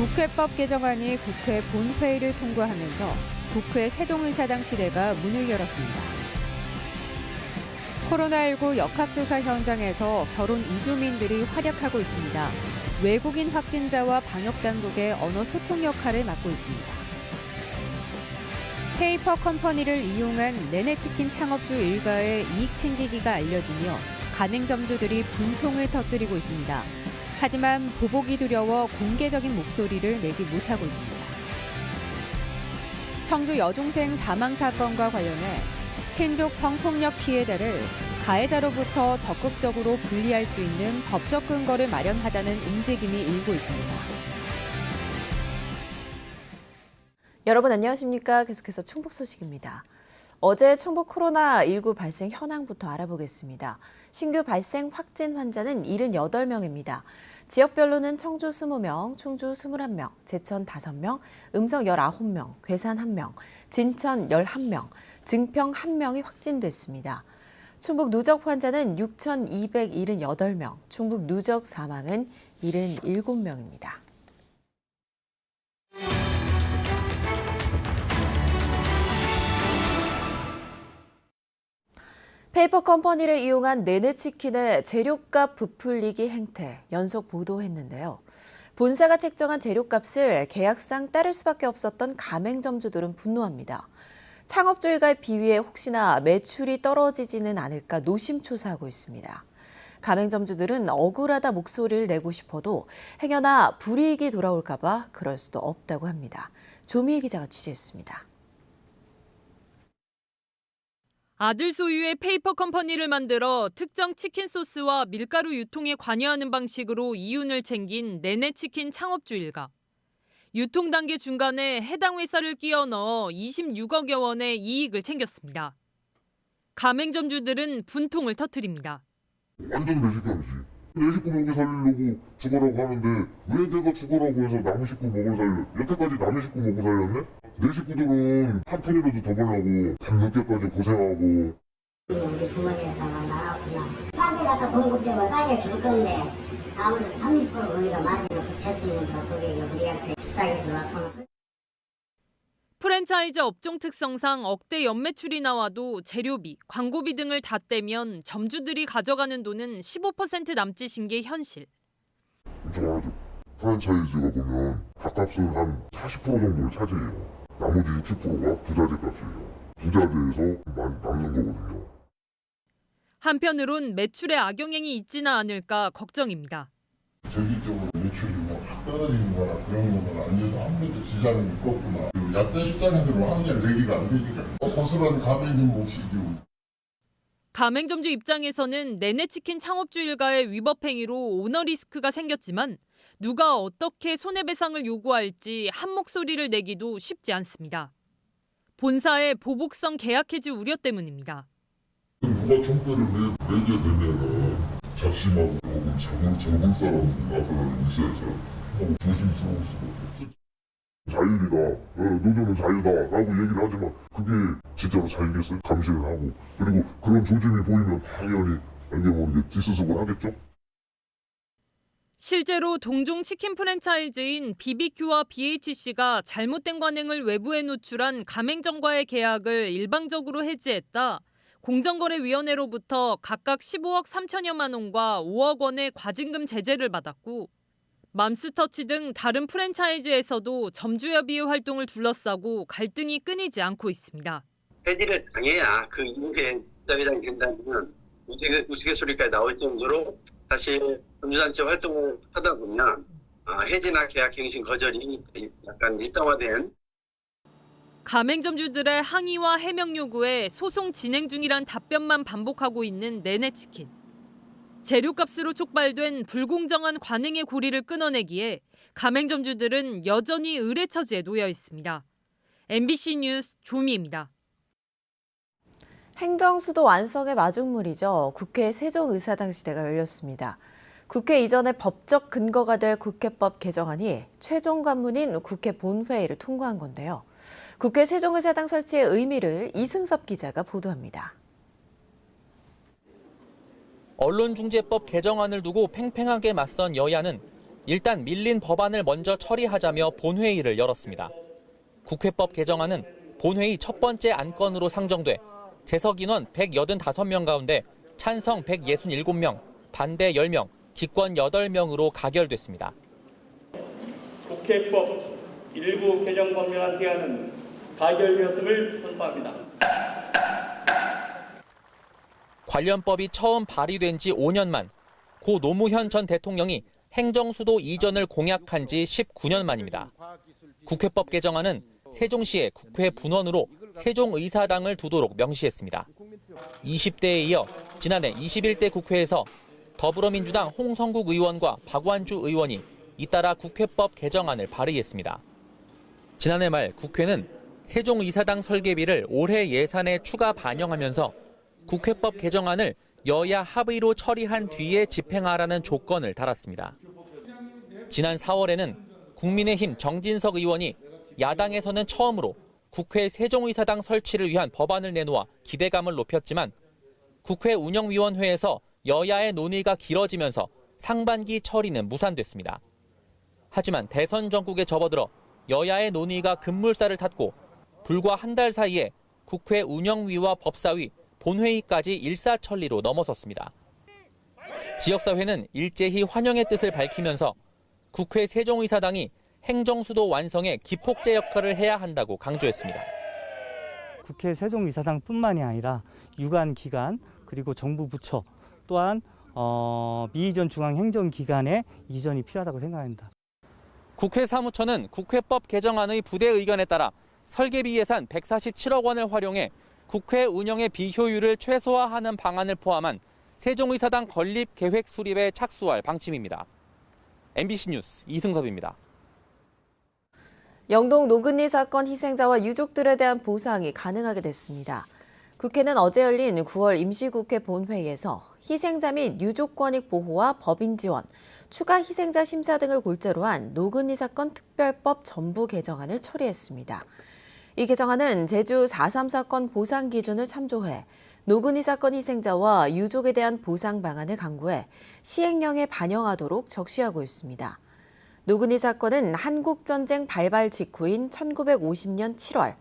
국회법 개정안이 국회 본회의를 통과하면서 국회 세종의사당 시대가 문을 열었습니다. 코로나19 역학조사 현장에서 결혼 이주민들이 활약하고 있습니다. 외국인 확진자와 방역당국의 언어 소통 역할을 맡고 있습니다. 페이퍼 컴퍼니를 이용한 내내치킨 창업주 일가의 이익 챙기기가 알려지며 가맹점주들이 분통을 터뜨리고 있습니다. 하지만 보복이 두려워 공개적인 목소리를 내지 못하고 있습니다. 청주 여중생 사망 사건과 관련해 친족 성폭력 피해자를 가해자로부터 적극적으로 분리할 수 있는 법적 근거를 마련하자는 움직임이 일고 있습니다. 여러분 안녕하십니까? 계속해서 충북 소식입니다. 어제 충북 코로나19 발생 현황부터 알아보겠습니다. 신규 발생 확진 환자는 78명입니다. 지역별로는 청주 20명, 충주 21명, 제천 5명, 음성 19명, 괴산 1명, 진천 11명, 증평 1명이 확진됐습니다. 충북 누적 환자는 6,278명, 충북 누적 사망은 77명입니다. 페이퍼 컴퍼니를 이용한 내내치킨의 재료값 부풀리기 행태 연속 보도했는데요. 본사가 책정한 재료값을 계약상 따를 수밖에 없었던 가맹점주들은 분노합니다. 창업주 일가의 비위에 혹시나 매출이 떨어지지는 않을까 노심초사하고 있습니다. 가맹점주들은 억울하다 목소리를 내고 싶어도 행여나 불이익이 돌아올까 봐 그럴 수도 없다고 합니다. 조미애 기자가 취재했습니다. 아들 소유의 페이퍼 컴퍼니를 만들어 특정 치킨 소스와 밀가루 유통에 관여하는 방식으로 이윤을 챙긴 내내치킨 창업주 일가. 유통 단계 중간에 해당 회사를 끼워 넣어 26억여 원의 이익을 챙겼습니다. 가맹점주들은 분통을 터뜨립니다. 완전 내 식당이지. 내 식구 먹여 살리려고 죽어라고 하는데 왜 내가 죽어라고 해서 남의 식구 먹여 살려? 여태까지 남의 식구 먹고 살렸네? 내 식구들은 한 푼이라도 더 벌라고 밤늦게까지 고생하고. 우리 주머니에다가 나왔구나. 싸게 갖다 돈 걷대면 싸게 줄 건데 아무래도 30% 우리가 마진을 붙였으니까 그게 우리한테 비싸게 들어왔구나. 프랜차이즈 업종 특성상 억대 연매출이 나와도 재료비, 광고비 등을 다 떼면 점주들이 가져가는 돈은 15% 남짓인 게 현실. 엄청 하죠. 프랜차이즈가 보면 밥값은 한 40% 정도를 차지해요. 나머지 60%가 부자재 값이에요. 부자재에서 남는 거거든요. 한편으론 매출에 악영향이 있지는 않을까 걱정입니다. 정기적으로 매출이 확 떨어지는 거나 그런 건 아니어도 아무래도 지장은 있겠구나. 약자 입장에서는 항의를 내기가 안 되니까 고스란히 가맹점 몫이죠. 가맹점주 입장에서는 내내치킨 창업주 일가의 위법 행위로 오너 리스크가 생겼지만 누가 어떻게 손해배상을 요구할지 한 목소리를 내기도 쉽지 않습니다. 본사의 보복성 계약 해지 우려 때문입니다. 누가 총대를 매게 되면 작심하고 적을 사람들이 나서는 있어야죠. 조심스러울 수가 없죠. 자율이다, 노조는 자유다라고 얘기를 하지만 그게 진짜로 자유겠어요? 감시를 하고 그리고 그런 조짐이 보이면 당연히 알게 모르게 뒷수습을 하겠죠? 실제로 동종 치킨 프랜차이즈인 BBQ와 BHC가 잘못된 관행을 외부에 노출한 가맹점과의 계약을 일방적으로 해지했다. 공정거래위원회로부터 각각 15억 3천여만 원과 5억 원의 과징금 제재를 받았고 맘스터치 등 다른 프랜차이즈에서도 점주협의회 활동을 둘러싸고 갈등이 끊이지 않고 있습니다. 해지를 당해야 그 이후에 입장이 된다면 우스갯소리까지 나올 정도로 사실 점주단체 활동을 하다 보면 해지나 계약갱신 거절이 약간 일상화된 가맹점주들의 항의와 해명 요구에 소송 진행 중이란 답변만 반복하고 있는 내내치킨. 재료값으로 촉발된 불공정한 관행의 고리를 끊어내기에 가맹점주들은 여전히 의뢰처지에 놓여 있습니다. MBC 뉴스 조미입니다. 행정수도 완성의 마중물이죠. 국회 세종의사당 시대가 열렸습니다. 국회 이전의 법적 근거가 될 국회법 개정안이 최종 관문인 국회 본회의를 통과한 건데요. 국회 세종의사당 설치의 의미를 이승섭 기자가 보도합니다. 언론중재법 개정안을 두고 팽팽하게 맞선 여야는 일단 밀린 법안을 먼저 처리하자며 본회의를 열었습니다. 국회법 개정안은 본회의 첫 번째 안건으로 상정돼 재석 인원 185명 가운데 찬성 167명, 반대 10명, 기권 8명으로 가결됐습니다. 국회법 일부 개정 법률안 대안은 가결되었음을 선포합니다. 관련법이 처음 발의된 지 5년 만, 고 노무현 전 대통령이 행정수도 이전을 공약한 지 19년 만입니다. 국회법 개정안은 세종시의 국회 분원으로 세종의사당을 두도록 명시했습니다. 20대에 이어 지난해 21대 국회에서 더불어민주당 홍성국 의원과 박완주 의원이 잇따라 국회법 개정안을 발의했습니다. 지난해 말 국회는 세종의사당 설계비를 올해 예산에 추가 반영하면서 국회법 개정안을 여야 합의로 처리한 뒤에 집행하라는 조건을 달았습니다. 지난 4월에는 국민의힘 정진석 의원이 야당에서는 처음으로 국회 세종의사당 설치를 위한 법안을 내놓아 기대감을 높였지만 국회 운영위원회에서 여야의 논의가 길어지면서 상반기 처리는 무산됐습니다. 하지만 대선 전국에 접어들어 여야의 논의가 급물살을 탔고 불과 한 달 사이에 국회 운영위와 법사위, 본회의까지 일사천리로 넘어섰습니다. 지역사회는 일제히 환영의 뜻을 밝히면서 국회 세종의사당이 행정수도 완성에 기폭제 역할을 해야 한다고 강조했습니다. 국회 세종의사당뿐만이 아니라 유관기관 그리고 정부 부처 또한 미이전 중앙행정기관의 이전이 필요하다고 생각합니다. 국회 사무처는 국회법 개정안의 부대 의견에 따라 설계비 예산 147억 원을 활용해 국회 운영의 비효율을 최소화하는 방안을 포함한 세종의사당 건립 계획 수립에 착수할 방침입니다. MBC 뉴스 이승섭입니다. 영동 노근리 사건 희생자와 유족들에 대한 보상이 가능하게 됐습니다. 국회는 어제 열린 9월 임시국회 본회의에서 희생자 및 유족 권익 보호와 법인 지원, 추가 희생자 심사 등을 골자로 한 노근리 사건 특별법 전부 개정안을 처리했습니다. 이 개정안은 제주 4.3 사건 보상 기준을 참조해 노근리 사건 희생자와 유족에 대한 보상 방안을 강구해 시행령에 반영하도록 적시하고 있습니다. 노근리 사건은 한국전쟁 발발 직후인 1950년 7월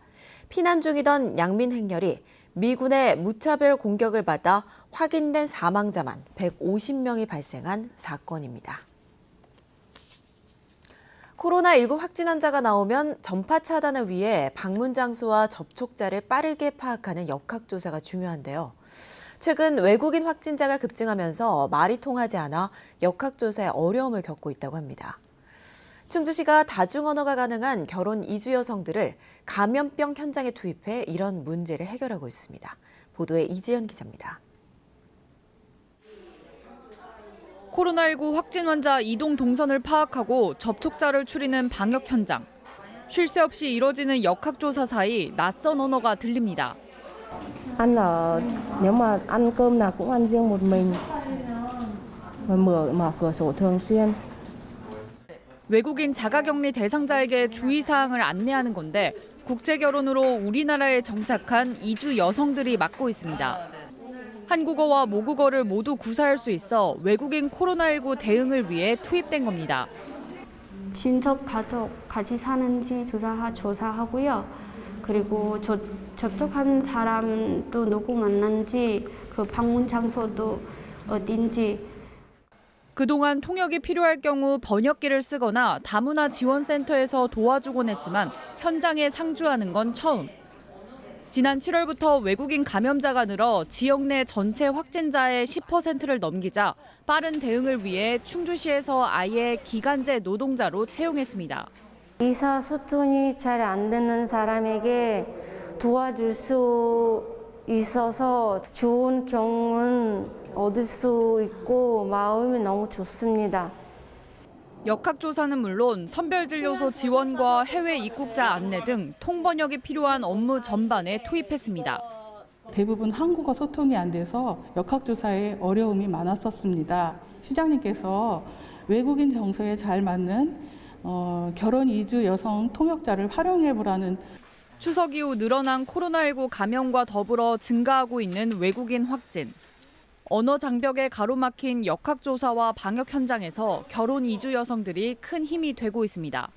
피난 중이던 양민 행렬이 미군의 무차별 공격을 받아 확인된 사망자만 150명이 발생한 사건입니다. 코로나19 확진 환자가 나오면 전파 차단을 위해 방문 장소와 접촉자를 빠르게 파악하는 역학조사가 중요한데요. 최근 외국인 확진자가 급증하면서 말이 통하지 않아 역학조사에 어려움을 겪고 있다고 합니다. 충주시가 다중언어가 가능한 결혼 이주 여성들을 감염병 현장에 투입해 이런 문제를 해결하고 있습니다. 보도에 이지연 기자입니다. 코로나19 확진 환자 이동 동선을 파악하고 접촉자를 추리는 방역 현장. 쉴 새 없이 이뤄지는 역학조사 사이 낯선 언어가 들립니다. Ăn là nếu mà ăn cơm nào cũng ăn riêng một mình. mở cửa sổ thường xuyên. 외국인 자가격리 대상자에게 주의사항을 안내하는 건데 국제결혼으로 우리나라에 정착한 이주 여성들이 맡고 있습니다. 한국어와 모국어를 모두 구사할 수 있어 외국인 코로나19 대응을 위해 투입된 겁니다. 친척, 가족 같이 사는지 조사하고요. 그리고 접촉한 사람도 누구 만난지, 그 방문 장소도 어딘지. 그동안 통역이 필요할 경우 번역기를 쓰거나 다문화 지원센터에서 도와주곤 했지만 현장에 상주하는 건 처음. 지난 7월부터 외국인 감염자가 늘어 지역 내 전체 확진자의 10%를 넘기자 빠른 대응을 위해 충주시에서 아예 기간제 노동자로 채용했습니다. 의사소통이 잘 안 되는 사람에게 도와줄 수 있어서 좋은 경험을 얻을 수 있고 마음이 너무 좋습니다. 역학조사는 물론 선별진료소 지원과 해외 입국자 안내 등 통번역이 필요한 업무 전반에 투입했습니다. 대부분 한국어 소통이 안 돼서 역학조사에 어려움이 많았었습니다. 시장님께서 외국인 정서에 잘 맞는 결혼 이주 여성 통역자를 활용해보라는. 추석 이후 늘어난 코로나19 감염과 더불어 증가하고 있는 외국인 확진. 언어 장벽에 가로막힌 역학조사와 방역 현장에서 결혼 이주 여성들이 큰 힘이 되고 있습니다.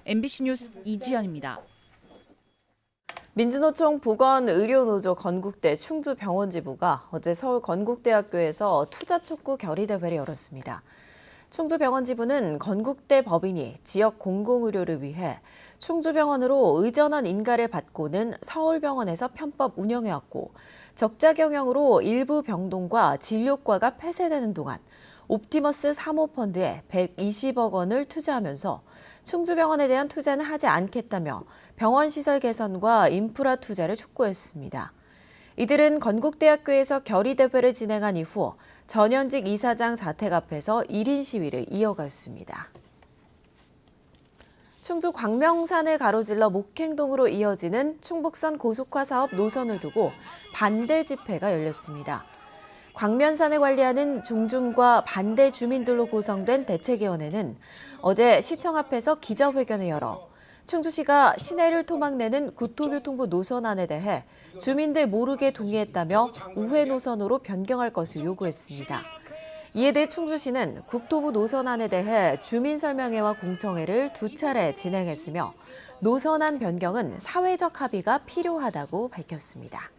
MBC 뉴스 이지연입니다. 민주노총 보건의료노조 건국대 충주병원지부가 어제 서울 건국대학교에서 투자촉구 결의대회를 열었습니다. 충주병원지부는 건국대 법인이 지역 공공의료를 위해 충주병원으로 의전원 인가를 받고는 서울병원에서 편법 운영해왔고 적자 경영으로 일부 병동과 진료과가 폐쇄되는 동안 옵티머스 사모펀드에 120억 원을 투자하면서 충주병원에 대한 투자는 하지 않겠다며 병원 시설 개선과 인프라 투자를 촉구했습니다. 이들은 건국대학교에서 결의대회를 진행한 이후 전현직 이사장 사택 앞에서 1인 시위를 이어갔습니다. 충주 광명산을 가로질러 목행동으로 이어지는 충북선 고속화 사업 노선을 두고 반대 집회가 열렸습니다. 광면산을 관리하는 종중과 반대 주민들로 구성된 대책위원회는 어제 시청 앞에서 기자회견을 열어 충주시가 시내를 토막내는 국토교통부 노선안에 대해 주민들 모르게 동의했다며 우회 노선으로 변경할 것을 요구했습니다. 이에 대해 충주시는 국토부 노선안에 대해 주민설명회와 공청회를 2차례 진행했으며 노선안 변경은 사회적 합의가 필요하다고 밝혔습니다.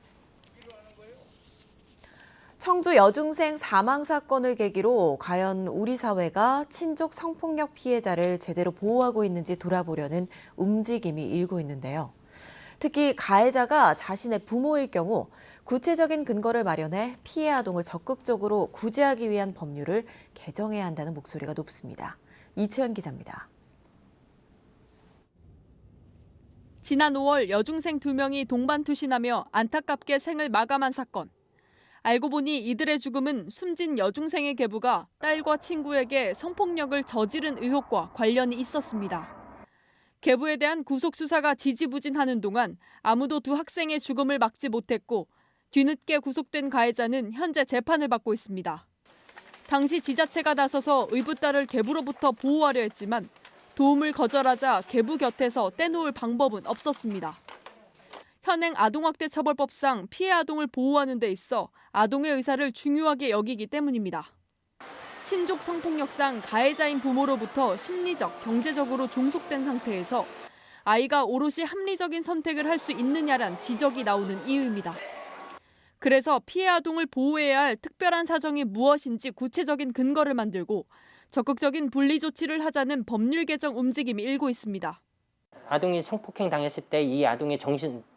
청주 여중생 사망 사건을 계기로 과연 우리 사회가 친족 성폭력 피해자를 제대로 보호하고 있는지 돌아보려는 움직임이 일고 있는데요. 특히 가해자가 자신의 부모일 경우 구체적인 근거를 마련해 피해 아동을 적극적으로 구제하기 위한 법률을 개정해야 한다는 목소리가 높습니다. 이채연 기자입니다. 지난 5월 여중생 2명이 동반 투신하며 안타깝게 생을 마감한 사건. 알고 보니 이들의 죽음은 숨진 여중생의 계부가 딸과 친구에게 성폭력을 저지른 의혹과 관련이 있었습니다. 계부에 대한 구속 수사가 지지부진하는 동안 아무도 두 학생의 죽음을 막지 못했고 뒤늦게 구속된 가해자는 현재 재판을 받고 있습니다. 당시 지자체가 나서서 의붓딸을 계부로부터 보호하려 했지만 도움을 거절하자 계부 곁에서 떼놓을 방법은 없었습니다. 현행 아동학대처벌법상 피해 아동을 보호하는 데 있어 아동의 의사를 중요하게 여기기 때문입니다. 친족 성폭력상 가해자인 부모로부터 심리적, 경제적으로 종속된 상태에서 아이가 오롯이 합리적인 선택을 할 수 있느냐란 지적이 나오는 이유입니다. 그래서 피해 아동을 보호해야 할 특별한 사정이 무엇인지 구체적인 근거를 만들고 적극적인 분리 조치를 하자는 법률 개정 움직임이 일고 있습니다. 아동이 성폭행 당했을 때 이 아동이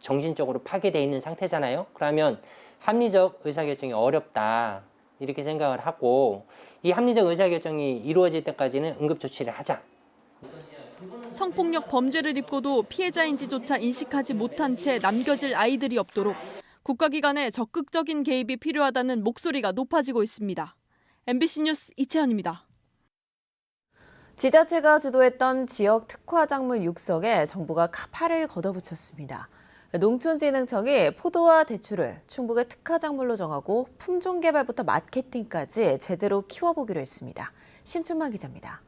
정신적으로 파괴되어 있는 상태잖아요. 그러면 합리적 의사결정이 어렵다 이렇게 생각을 하고 이 합리적 의사결정이 이루어질 때까지는 응급조치를 하자. 성폭력 범죄를 입고도 피해자인지조차 인식하지 못한 채 남겨질 아이들이 없도록 국가기관의 적극적인 개입이 필요하다는 목소리가 높아지고 있습니다. MBC 뉴스 이채연입니다. 지자체가 주도했던 지역 특화작물 육성에 정부가 팔을 걷어붙였습니다. 농촌진흥청이 포도와 대추를 충북의 특화작물로 정하고 품종 개발부터 마케팅까지 제대로 키워보기로 했습니다. 심춘만 기자입니다.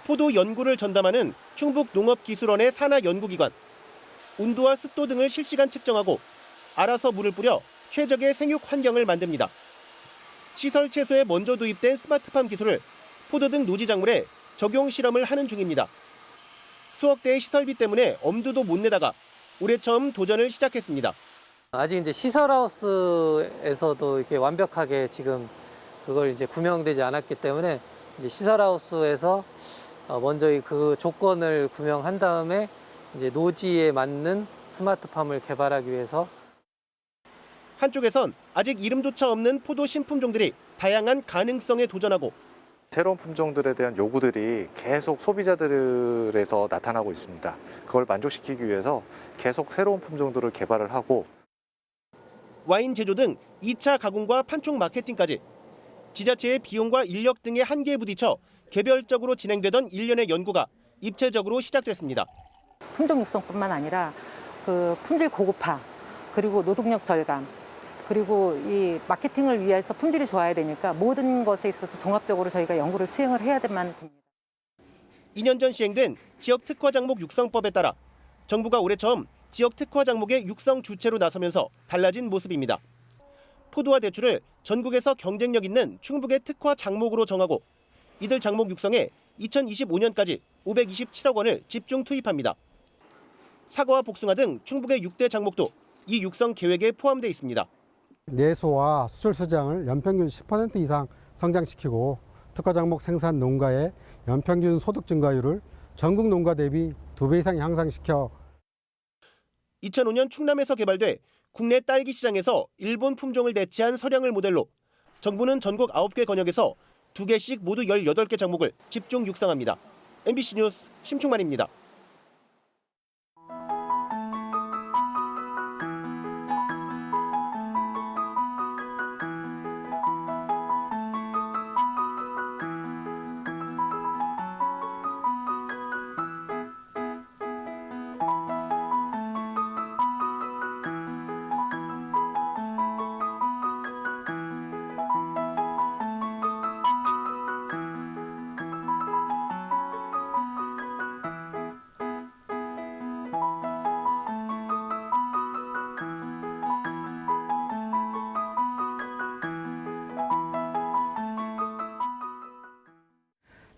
포도 연구를 전담하는 충북농업기술원의 산하연구기관. 온도와 습도 등을 실시간 측정하고 알아서 물을 뿌려 최적의 생육 환경을 만듭니다. 시설 채소에 먼저 도입된 스마트팜 기술을 포도 등 노지작물에 적용 실험을 하는 중입니다. 수억대의 시설비 때문에 엄두도 못 내다가 올해 처음 도전을 시작했습니다. 아직 이제 시설하우스에서도 이렇게 완벽하게 지금 그걸 이제 구명되지 않았기 때문에 이제 시설하우스에서 먼저 그 조건을 구명한 다음에 이제 노지에 맞는 스마트팜을 개발하기 위해서 한쪽에선 아직 이름조차 없는 포도 신품종들이 다양한 가능성에 도전하고 새로운 품종들에 대한 요구들이 계속 소비자들에서 나타나고 있습니다. 그걸 만족시키기 위해서 계속 새로운 품종들을 개발을 하고 와인 제조 등 2차 가공과 판촉 마케팅까지 지자체의 비용과 인력 등의 한계에 부딪혀 개별적으로 진행되던 일련의 연구가 입체적으로 시작됐습니다. 품종 육성뿐만 아니라 그 품질 고급화 그리고 노동력 절감 그리고 이 마케팅을 위해서 품질이 좋아야 되니까 모든 것에 있어서 종합적으로 저희가 연구를 수행을 해야 될만 됩니다. 2년 전 시행된 지역 특화 작목 육성법에 따라 정부가 올해 처음 지역 특화 작목의 육성 주체로 나서면서 달라진 모습입니다. 포도와 대추를 전국에서 경쟁력 있는 충북의 특화 작목으로 정하고 이들 작목 육성에 2025년까지 527억 원을 집중 투입합니다. 사과와 복숭아 등 충북의 6대 작목도 이 육성 계획에 포함되어 있습니다. 내수와 수출 수장을 연평균 10% 이상 성장시키고 특화 작목 생산 농가의 연평균 소득 증가율을 전국 농가 대비 2배 이상 향상시켜 2005년 충남에서 개발돼 국내 딸기 시장에서 일본 품종을 대체한 서량을 모델로 정부는 전국 9개 권역에서 2개씩 모두 18개 작목을 집중 육성합니다. MBC 뉴스 심충만입니다.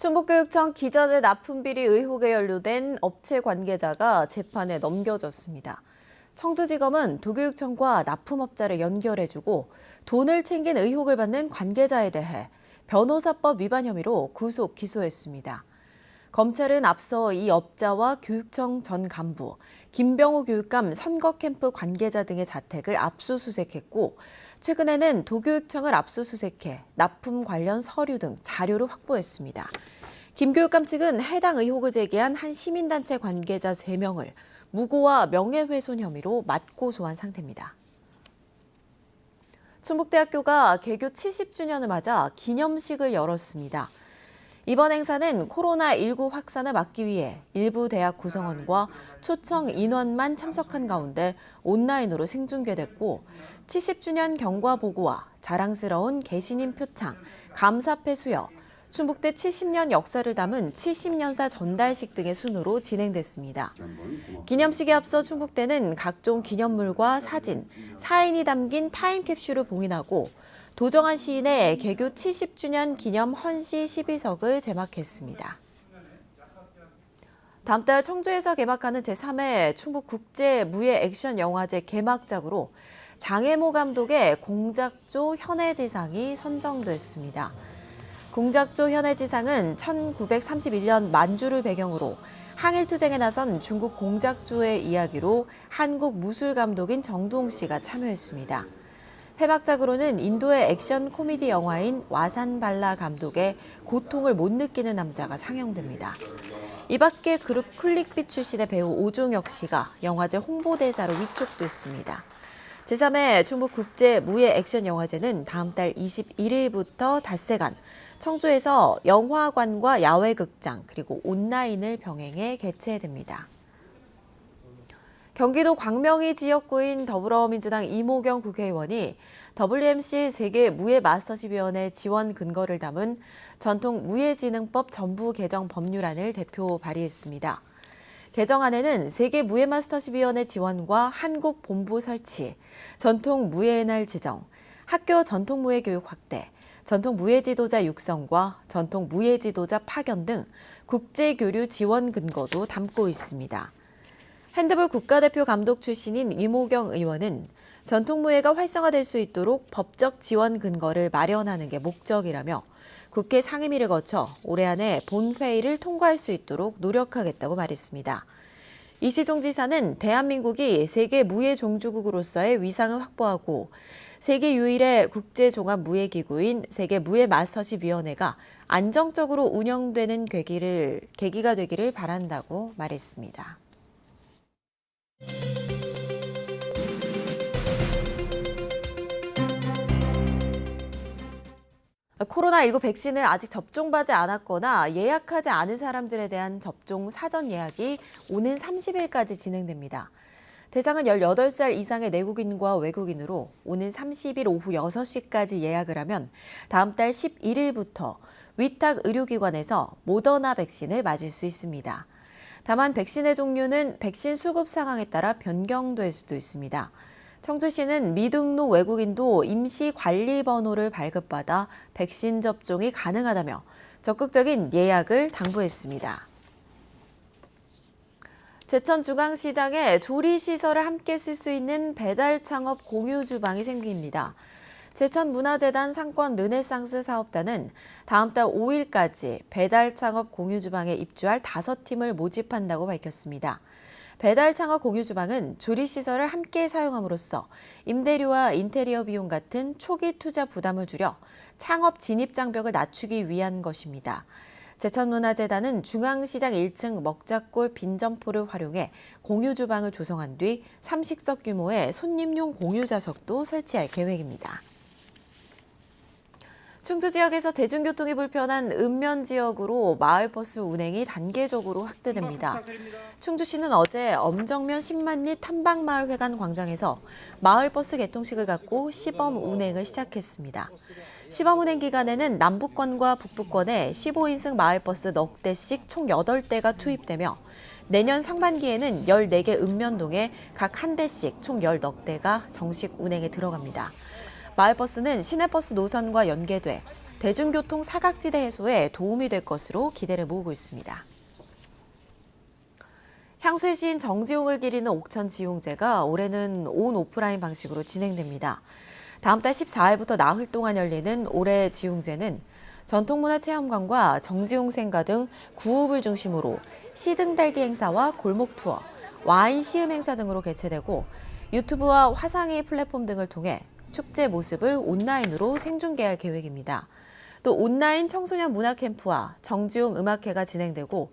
충북교육청 기자재 납품비리 의혹에 연루된 업체 관계자가 재판에 넘겨졌습니다. 청주지검은 도교육청과 납품업자를 연결해주고 돈을 챙긴 의혹을 받는 관계자에 대해 변호사법 위반 혐의로 구속 기소했습니다. 검찰은 앞서 이 업자와 교육청 전 간부, 김병호 교육감 선거 캠프 관계자 등의 자택을 압수수색했고 최근에는 도교육청을 압수수색해 납품 관련 서류 등 자료를 확보했습니다. 김 교육감 측은 해당 의혹을 제기한 한 시민단체 관계자 3명을 무고와 명예훼손 혐의로 맞고소한 상태입니다. 충북대학교가 개교 70주년을 맞아 기념식을 열었습니다. 이번 행사는 코로나19 확산을 막기 위해 일부 대학 구성원과 초청 인원만 참석한 가운데 온라인으로 생중계됐고 70주년 경과 보고와 자랑스러운 계신인 표창, 감사패 수여, 충북대 70년 역사를 담은 70년사 전달식 등의 순으로 진행됐습니다. 기념식에 앞서 충북대는 각종 기념물과 사진, 사인이 담긴 타임캡슐을 봉인하고 도정한 시인의 개교 70주년 기념 헌시 12석을 제막했습니다. 다음 달 청주에서 개막하는 제3회 충북국제무예 액션 영화제 개막작으로 장혜모 감독의 공작조 현해지상이 선정됐습니다. 공작조 현해지상은 1931년 만주를 배경으로 항일투쟁에 나선 중국 공작조의 이야기로 한국 무술 감독인 정두홍 씨가 참여했습니다. 회막작으로는 인도의 액션 코미디 영화인 와산발라 감독의 고통을 못 느끼는 남자가 상영됩니다. 이 밖에 그룹 클릭빛 출신의 배우 오종혁 씨가 영화제 홍보대사로 위촉됐습니다. 제3회 충북국제무예 액션 영화제는 다음 달 21일부터 닷새간 청주에서 영화관과 야외극장 그리고 온라인을 병행해 개최됩니다. 경기도 광명이 지역구인 더불어민주당 이모경 국회의원이 WMC 세계무예마스터십위원회 지원 근거를 담은 전통무예진흥법 전부 개정 법률안을 대표 발의했습니다. 개정안에는 세계무예마스터십위원회 지원과 한국본부 설치, 전통무예의 지정, 학교 전통무예 교육 확대, 전통무예지도자 육성과 전통무예지도자 파견 등 국제교류 지원 근거도 담고 있습니다. 핸드볼 국가대표 감독 출신인 이모경 의원은 전통무예가 활성화될 수 있도록 법적 지원 근거를 마련하는 게 목적이라며 국회 상임위를 거쳐 올해 안에 본회의를 통과할 수 있도록 노력하겠다고 말했습니다. 이시종 지사는 대한민국이 세계 무예 종주국으로서의 위상을 확보하고 세계 유일의 국제종합무예기구인 세계무예마스터십위원회가 안정적으로 운영되는 계기가 되기를 바란다고 말했습니다. 코로나19 백신을 아직 접종받지 않았거나 예약하지 않은 사람들에 대한 접종 사전 예약이 오는 30일까지 진행됩니다. 대상은 18살 이상의 내국인과 외국인으로 오는 30일 오후 6시까지 예약을 하면 다음 달 11일부터 위탁 의료기관에서 모더나 백신을 맞을 수 있습니다. 다만 백신의 종류는 백신 수급 상황에 따라 변경될 수도 있습니다. 청주시는 미등록 외국인도 임시 관리 번호를 발급받아 백신 접종이 가능하다며 적극적인 예약을 당부했습니다. 제천중앙시장에 조리시설을 함께 쓸 수 있는 배달창업 공유주방이 생깁니다. 제천문화재단 상권 르네상스 사업단은 다음 달 5일까지 배달창업 공유주방에 입주할 5팀을 모집한다고 밝혔습니다. 배달창업 공유주방은 조리시설을 함께 사용함으로써 임대료와 인테리어 비용 같은 초기 투자 부담을 줄여 창업 진입 장벽을 낮추기 위한 것입니다. 제천문화재단은 중앙시장 1층 먹자골 빈점포를 활용해 공유주방을 조성한 뒤 30석 규모의 손님용 공유좌석도 설치할 계획입니다. 충주 지역에서 대중교통이 불편한 읍면 지역으로 마을버스 운행이 단계적으로 확대됩니다. 충주시는 어제 엄정면 10만리 탐방마을회관 광장에서 마을버스 개통식을 갖고 시범 운행을 시작했습니다. 시범 운행 기간에는 남부권과 북부권에 15인승 마을버스 넉 대씩 총 8대가 투입되며 내년 상반기에는 14개 읍면동에 각 한 대씩 총 10넉대가 정식 운행에 들어갑니다. 마을버스는 시내버스 노선과 연계돼 대중교통 사각지대 해소에 도움이 될 것으로 기대를 모으고 있습니다. 향수의 시인 정지용을 기리는 옥천 지용제가 올해는 온 오프라인 방식으로 진행됩니다. 다음 달 14일부터 나흘 동안 열리는 올해 지용제는 전통문화체험관과 정지용 생가 등 구읍을 중심으로 시등달기 행사와 골목 투어, 와인 시음 행사 등으로 개최되고 유튜브와 화상회의 플랫폼 등을 통해 축제 모습을 온라인으로 생중계할 계획입니다. 또 온라인 청소년 문화 캠프와 정지용 음악회가 진행되고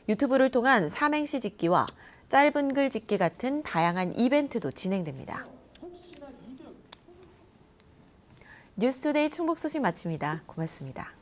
유튜브를 통한 삼행시 짓기와 짧은 글 짓기 같은 다양한 이벤트도 진행됩니다. 뉴스투데이 충북 소식 마칩니다. 고맙습니다.